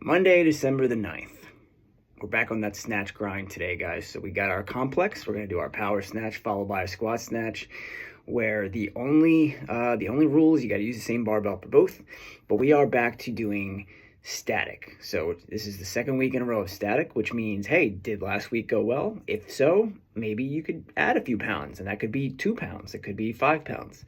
Monday, December the 9th. We're back on that snatch grind today, guys. So we got our complex. We're going to do our power snatch followed by a squat snatch, where the only rule is you got to use the same barbell for both. But we are back to doing static. So this is the second week in a row of static, which means, hey, did last week go well? If so, maybe you could add a few pounds, and that could be 2 pounds. It could be 5 pounds.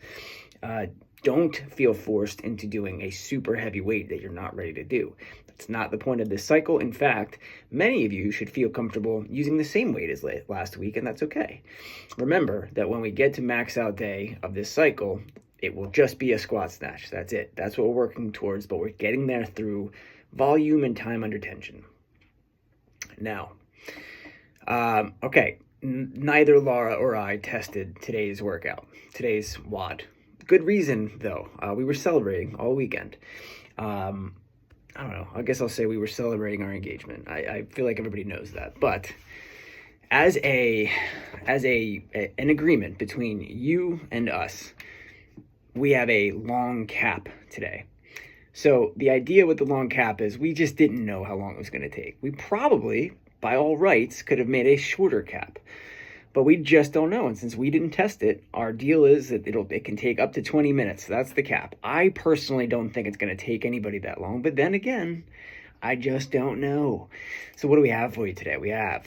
Don't feel forced into doing a super heavy weight that you're not ready to do. That's not the point of this cycle. In fact, many of you should feel comfortable using the same weight as last week, and that's okay. Remember that when we get to max out day of this cycle, it will just be a squat snatch. That's it. That's what we're working towards, but we're getting there through volume and time under tension. Now, okay, neither Laura or I tested today's workout, today's WOD. Good reason, though. We were celebrating all weekend. I don't know. I guess I'll say we were celebrating our engagement. I feel like everybody knows that. But as an agreement between you and us, we have a long cap today. So the idea with the long cap is we just didn't know how long it was going to take. We probably, by all rights, could have made a shorter cap. But we just don't know. And since we didn't test it, our deal is that it can take up to 20 minutes. That's the cap. I personally don't think it's going to take anybody that long. But then again, I just don't know. So what do we have for you today? We have,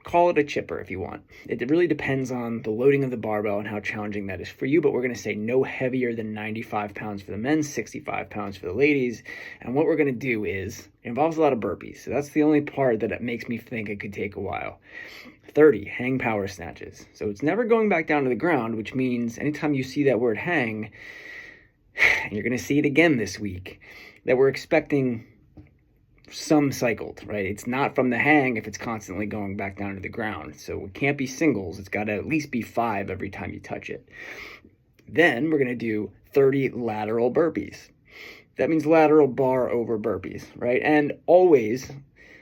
call it a chipper if you want. It really depends on the loading of the barbell and how challenging that is for you. But we're going to say no heavier than 95 pounds for the men, 65 pounds for the ladies. And what we're going to do is, it involves a lot of burpees. So that's the only part that makes me think it could take a while. 30 hang power snatches. So it's never going back down to the ground, which means anytime you see that word hang, and you're going to see it again this week, that we're expecting some cycled, right? It's not from the hang if it's constantly going back down to the ground. So it can't be singles. It's got to at least be 5 every time you touch it. Then we're going to do 30 lateral burpees. That means lateral bar over burpees, right? And always,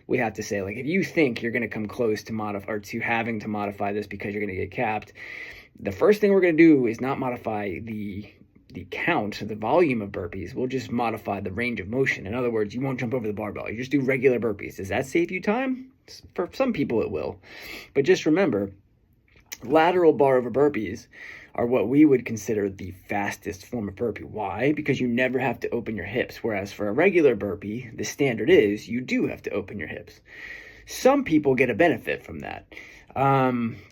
we have to say, like, if you think you're going to come close to modify or to having to modify this because you're going to get capped, the first thing we're going to do is not modify the count, the volume of burpees. We'll just modify the range of motion. In other words, you won't jump over the barbell. You just do regular burpees. Does that save you time? For some people, it will. But just remember, lateral bar over burpees are what we would consider the fastest form of burpee. Why? Because you never have to open your hips. Whereas for a regular burpee, the standard is you do have to open your hips. Some people get a benefit from that.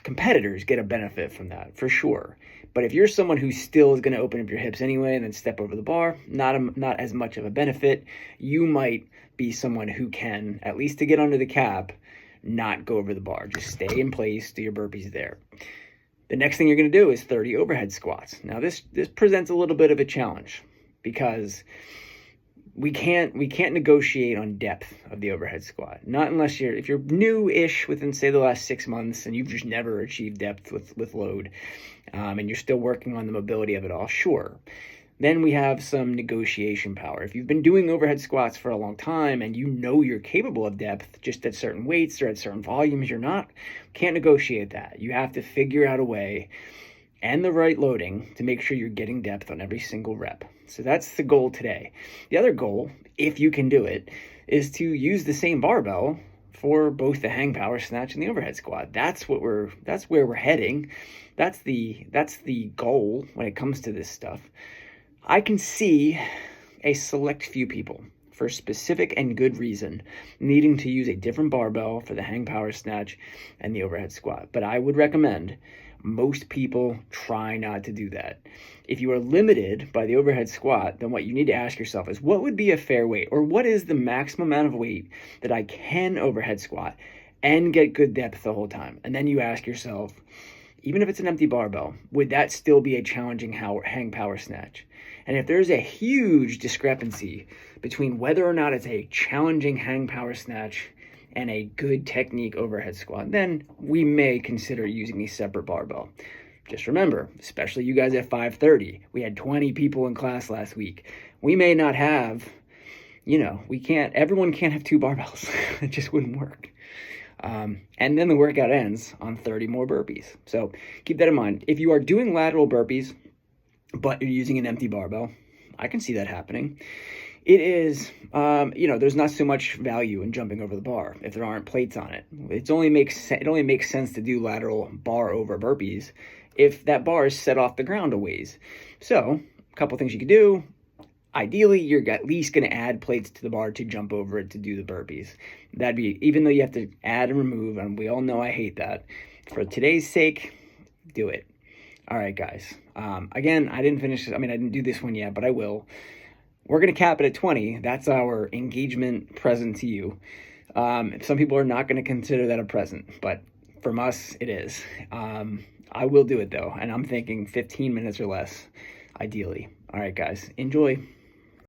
Competitors get a benefit from that, for sure. But if you're someone who still is going to open up your hips anyway and then step over the bar, not as much of a benefit. You might be someone who can, at least to get under the cap, not go over the bar. Just stay in place, do your burpees there. The next thing you're going to do is 30 overhead squats. Now this presents a little bit of a challenge because we can't negotiate on depth of the overhead squat. Not unless if you're new-ish within, say, the last 6 months and you've just never achieved depth with load, and you're still working on the mobility of it all, sure. Then we have some negotiation power. If you've been doing overhead squats for a long time and you know you're capable of depth just at certain weights or at certain volumes, can't negotiate that. You have to figure out a way and the right loading to make sure you're getting depth on every single rep. So that's the goal today. The other goal, if you can do it, is to use the same barbell for both the hang power snatch and the overhead squat. That's where we're heading. That's the goal when it comes to this stuff. I can see a select few people, for specific and good reason, needing to use a different barbell for the hang power snatch and the overhead squat. But I would recommend most people try not to do that. If you are limited by the overhead squat, then what you need to ask yourself is, what would be a fair weight? Or what is the maximum amount of weight that I can overhead squat and get good depth the whole time? And then you ask yourself, even if it's an empty barbell, would that still be a challenging hang power snatch? And if there's a huge discrepancy between whether or not it's a challenging hang power snatch and a good technique overhead squat, then we may consider using a separate barbell. Just remember, especially you guys at 5:30, we had 20 people in class last week. We may not have, everyone can't have 2 barbells. It just wouldn't work. And then the workout ends on 30 more burpees. So keep that in mind. If you are doing lateral burpees, but you're using an empty barbell, I can see that happening. It is, there's not so much value in jumping over the bar if there aren't plates on it. It only makes sense to do lateral bar over burpees if that bar is set off the ground a ways. So, a couple things you can do. Ideally, you're at least going to add plates to the bar to jump over it to do the burpees. That'd be, even though you have to add and remove, and we all know I hate that. For today's sake, do it. All right, guys. Again, I didn't do this one yet, but I will. We're going to cap it at 20. That's our engagement present to you. Some people are not going to consider that a present, but from us, it is. I will do it, though, and I'm thinking 15 minutes or less, ideally. All right, guys, enjoy.